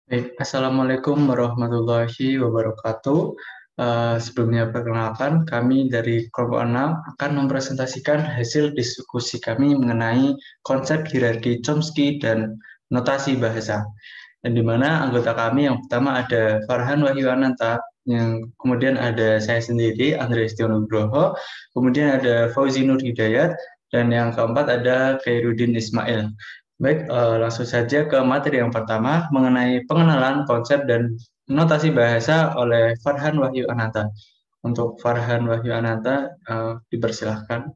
Baik, Assalamualaikum warahmatullahi wabarakatuh. Sebelumnya perkenalkan, kami dari kelompok 6 akan mempresentasikan hasil diskusi kami mengenai konsep hierarki Chomsky dan notasi bahasa. Dan di mana anggota kami yang pertama ada Farhan Wahyu Ananta, yang kemudian ada saya sendiri, Andreas Nugroho, kemudian ada Fauzi Nur Hidayat, dan yang keempat ada Khairuddin Ismail. Baik, langsung saja ke materi yang pertama mengenai pengenalan konsep dan notasi bahasa oleh Farhan Wahyu Ananta. Untuk Farhan Wahyu Ananta, dipersilahkan.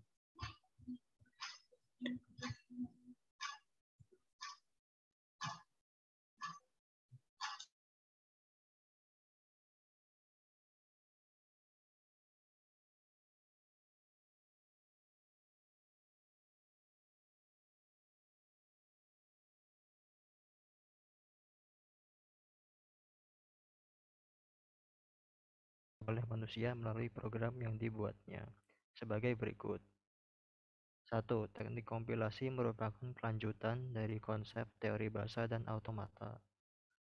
Oleh manusia melalui program yang dibuatnya. Sebagai berikut. 1. Teknik kompilasi merupakan kelanjutan dari konsep teori bahasa dan automata.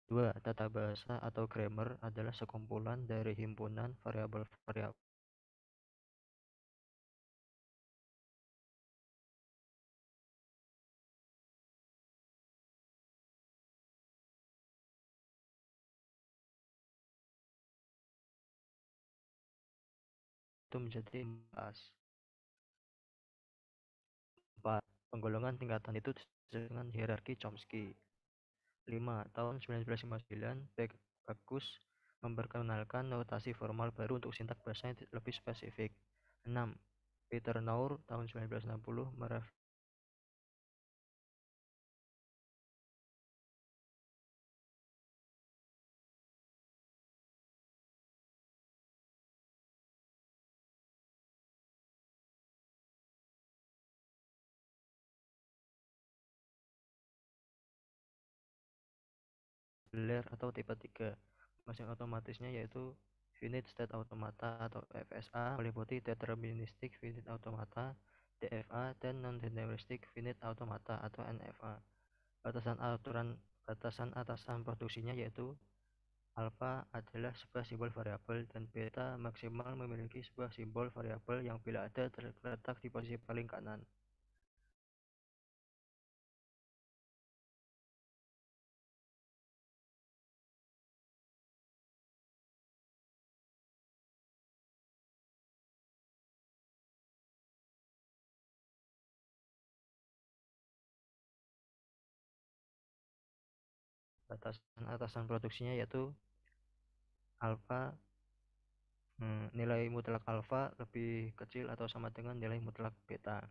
2. Tata bahasa atau grammar adalah sekumpulan dari himpunan variabel-variabel itu menjadi 14. 4. Penggolongan tingkatan itu disebut dengan hierarki Chomsky. 5. Tahun 1959, Bagus memperkenalkan notasi formal baru untuk sintak bahasa yang lebih spesifik. 6. Peter Naur tahun 1960 reguler atau tipe 3. Mesin otomatisnya yaitu finite state automata atau FSA, meliputi deterministic finite automata DFA dan non-deterministic finite automata atau NFA. Batasan atasan produksinya yaitu alpha adalah sebuah simbol variabel dan beta maksimal memiliki sebuah simbol variabel yang bila ada terletak di posisi paling kanan. Batasan atasan produksinya yaitu alpha nilai mutlak alfa lebih kecil atau sama dengan nilai mutlak beta.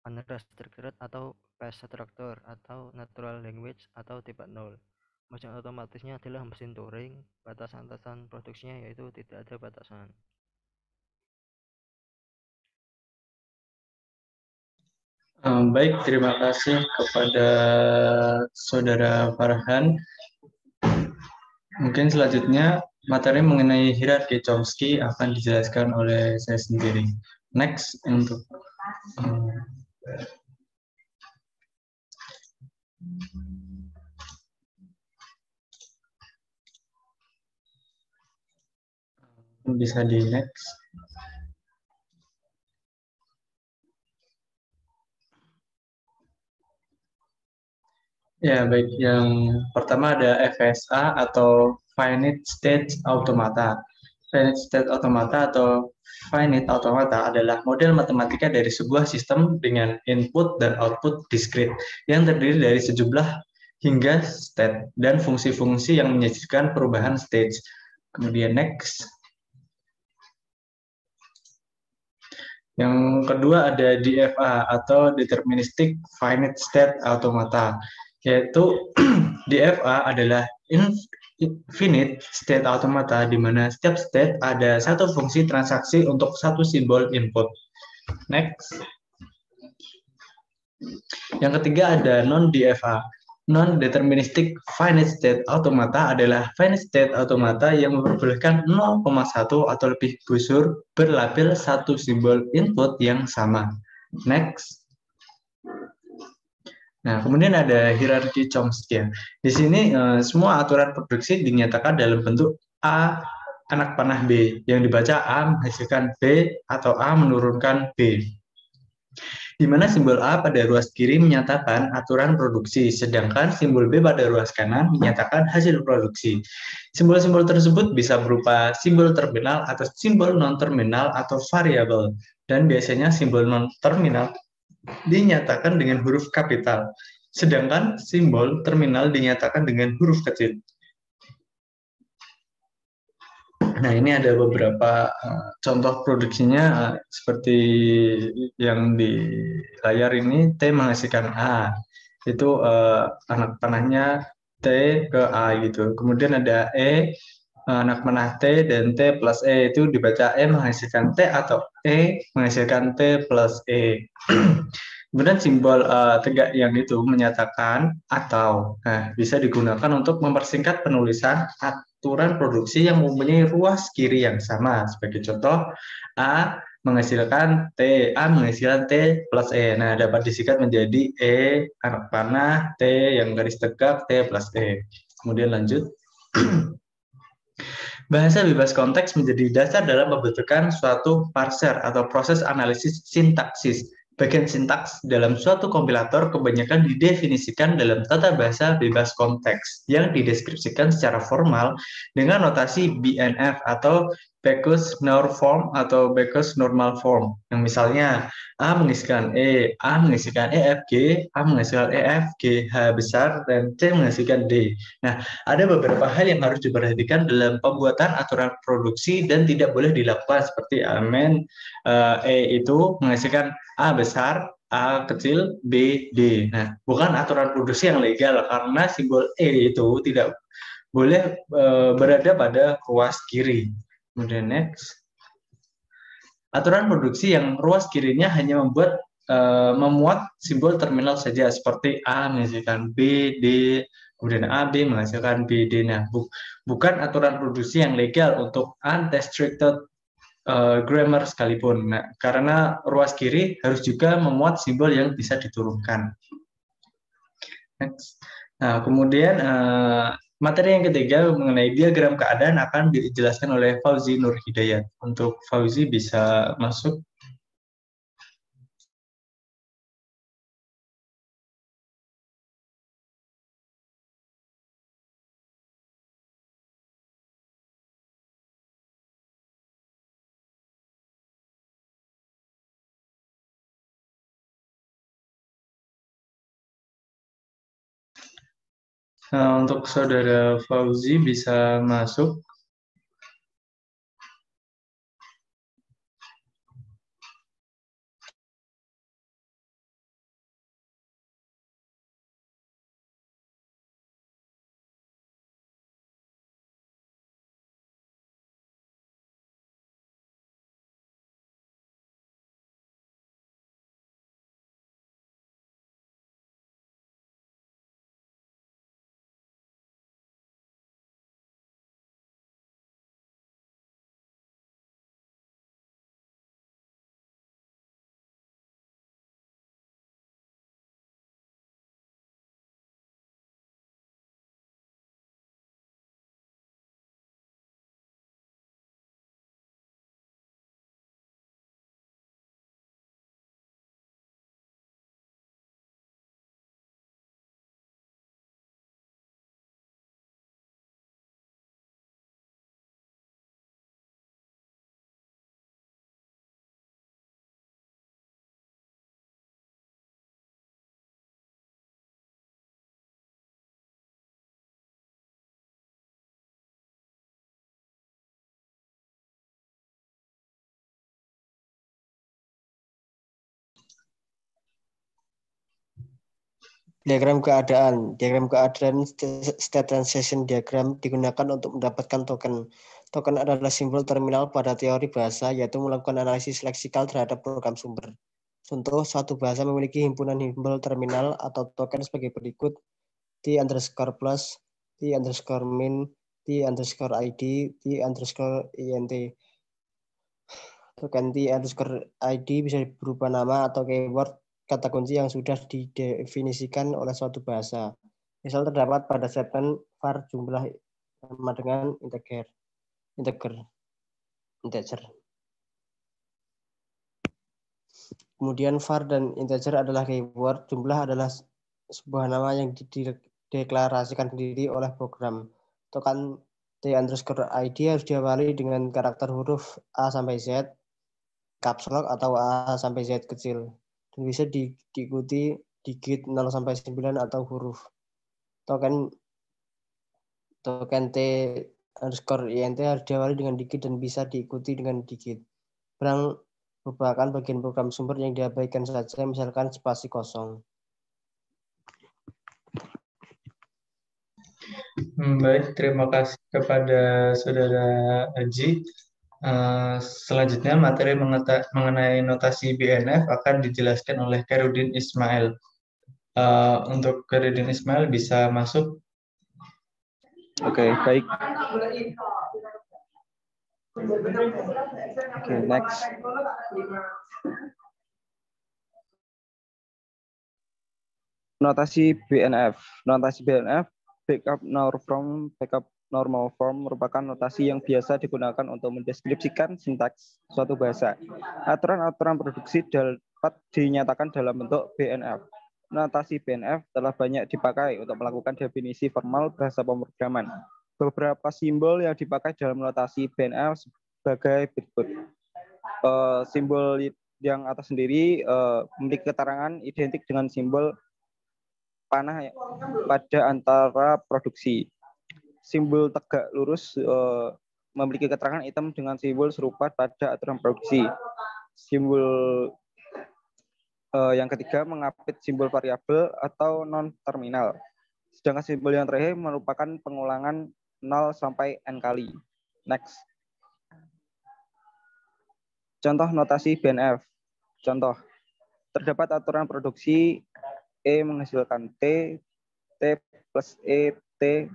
Unrestricted atau fast structure atau natural language atau tipe 0. Mesin otomatisnya adalah mesin Turing. Batasan produksinya yaitu tidak ada batasan. Baik, terima kasih kepada Saudara Farhan. Mungkin selanjutnya materi mengenai hierarki Chomsky akan dijelaskan oleh saya sendiri. Next, untuk bisa di next. Ya, baik. Yang pertama ada FSA atau Finite State Automata. Finite State Automata atau Finite Automata adalah model matematika dari sebuah sistem dengan input dan output discrete yang terdiri dari sejumlah hingga state dan fungsi-fungsi yang menyajikan perubahan stage. Kemudian next. Yang kedua ada DFA atau Deterministic Finite State Automata, yaitu DFA adalah infinite state automata di mana setiap state ada satu fungsi transaksi untuk satu simbol input. Next. Yang ketiga ada non-DFA. Non-deterministic finite state automata adalah finite state automata yang memperbolehkan 0,1 atau lebih busur berlabel satu simbol input yang sama. Next. Nah, kemudian ada hierarki Chomsky. Di sini semua aturan produksi dinyatakan dalam bentuk A anak panah B, yang dibaca A menghasilkan B atau A menurunkan B. Di mana simbol A pada ruas kiri menyatakan aturan produksi, sedangkan simbol B pada ruas kanan menyatakan hasil produksi. Simbol-simbol tersebut bisa berupa simbol terminal atau simbol non-terminal atau variabel, dan biasanya simbol non-terminal dinyatakan dengan huruf kapital, sedangkan simbol terminal dinyatakan dengan huruf kecil. Nah, ini ada beberapa contoh produksinya seperti yang di layar ini, T menghasilkan A. Itu anak panahnya T ke A gitu. Kemudian ada E, anak panah T dan T plus E, itu dibaca E menghasilkan T atau E menghasilkan T plus E. Kemudian simbol tegak yang itu menyatakan atau. Nah, bisa digunakan untuk mempersingkat penulisan aturan produksi yang mempunyai ruas kiri yang sama. Sebagai contoh, A menghasilkan T, A menghasilkan T plus E. Nah, dapat disingkat menjadi E anak panah, T yang garis tegak, T plus E. Kemudian lanjut. Bahasa bebas konteks menjadi dasar dalam membentukkan suatu parser atau proses analisis sintaksis. Bagian sintaks dalam suatu kompilator kebanyakan didefinisikan dalam tata bahasa bebas konteks yang dideskripsikan secara formal dengan notasi BNF atau Backus Norm Form atau Backus Normal Form. Yang misalnya A mengisikan E, A mengisikan EFG, A menghasilkan EFG, H besar, dan C menghasilkan D. Nah, ada beberapa hal yang harus diperhatikan dalam pembuatan aturan produksi dan tidak boleh dilakukan seperti amen E itu menghasilkan A besar, A kecil, B, D. Nah, bukan aturan produksi yang legal karena simbol E itu tidak boleh berada pada ruas kiri. Kemudian next. Aturan produksi yang ruas kirinya hanya memuat simbol terminal saja seperti A menghasilkan B, D, kemudian AB menghasilkan B, D. Nah, bukan aturan produksi yang legal untuk unrestricted grammar sekalipun. Nah, karena ruas kiri harus juga memuat simbol yang bisa diturunkan. Next. Nah, kemudian materi yang ketiga mengenai diagram keadaan akan dijelaskan oleh Fauzi Nur Hidayat. Untuk Fauzi bisa masuk. Untuk saudara Fauzi bisa masuk. Diagram keadaan. Diagram keadaan state transition diagram digunakan untuk mendapatkan token. Token adalah simbol terminal pada teori bahasa, yaitu melakukan analisis leksikal terhadap program sumber. Contoh, suatu bahasa memiliki himpunan simbol terminal atau token sebagai berikut: T_plus, T_min, T_id, T_int. Token T_id bisa berupa nama atau keyword. kata kunci yang sudah didefinisikan oleh suatu bahasa. Misal terdapat pada statement var jumlah sama dengan integer. Kemudian var dan integer adalah keyword. Jumlah adalah sebuah nama yang dideklarasikan sendiri oleh program. Token t_id harus diawali dengan karakter huruf A sampai Z, caps lock atau A sampai Z kecil. Dan bisa diikuti digit 0 sampai 9 atau huruf. Token t_int harus diawali dengan digit dan bisa diikuti dengan digit. Barang merupakan bagian program sumber yang diabaikan saja, misalkan spasi kosong. Baik, terima kasih kepada Saudara Haji. Selanjutnya materi mengenai notasi BNF akan dijelaskan oleh Khairuddin Ismail. Untuk Khairuddin Ismail bisa masuk. Oke, baik. Oke, next. Notasi BNF. Notasi BNF, backup normal form, merupakan notasi yang biasa digunakan untuk mendeskripsikan sintaks suatu bahasa. Aturan-aturan produksi dapat dinyatakan dalam bentuk BNF. Notasi BNF telah banyak dipakai untuk melakukan definisi formal bahasa pemrograman. Beberapa simbol yang dipakai dalam notasi BNF sebagai berikut. Simbol yang atas sendiri memiliki keterangan identik dengan simbol panah pada antara produksi. Simbol tegak lurus memiliki keterangan item dengan simbol serupa pada aturan produksi. Simbol yang ketiga mengapit simbol variabel atau non-terminal. Sedangkan simbol yang terakhir merupakan pengulangan 0 sampai n kali. Next. Contoh notasi BNF. Contoh, terdapat aturan produksi E menghasilkan T, T plus E, T,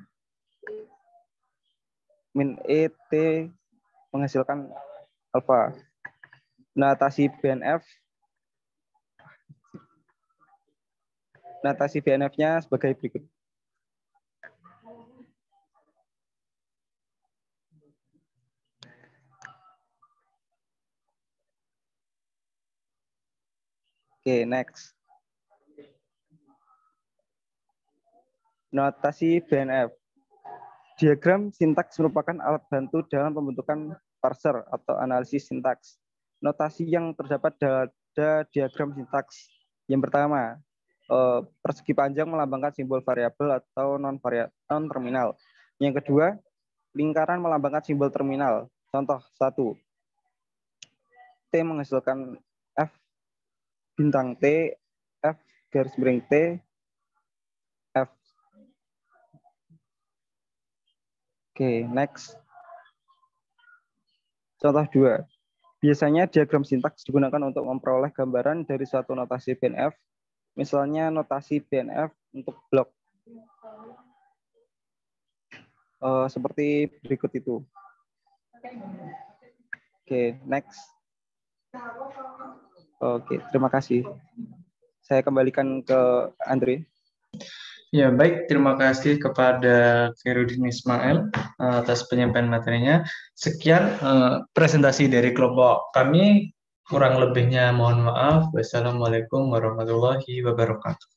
min E, T menghasilkan alfa. Notasi BNF-nya sebagai berikut. Oke, next. Notasi BNF. Diagram sintaks merupakan alat bantu dalam pembentukan parser atau analisis sintaks. Notasi yang terdapat pada diagram sintaks. Yang pertama, persegi panjang melambangkan simbol variabel atau non-terminal. Yang kedua, lingkaran melambangkan simbol terminal. Contoh 1. T menghasilkan F bintang T, F garis miring T, F. Oke, next. Contoh 2. Biasanya diagram sintaks digunakan untuk memperoleh gambaran dari suatu notasi BNF. Misalnya notasi BNF untuk blok. Seperti berikut itu. Oke, next. Oke, terima kasih. Saya kembalikan ke Andre. Ya, baik. Terima kasih kepada Khairuddin Ismail atas penyampaian materinya. Sekian presentasi dari kelompok kami. Kurang lebihnya mohon maaf. Wassalamualaikum warahmatullahi wabarakatuh.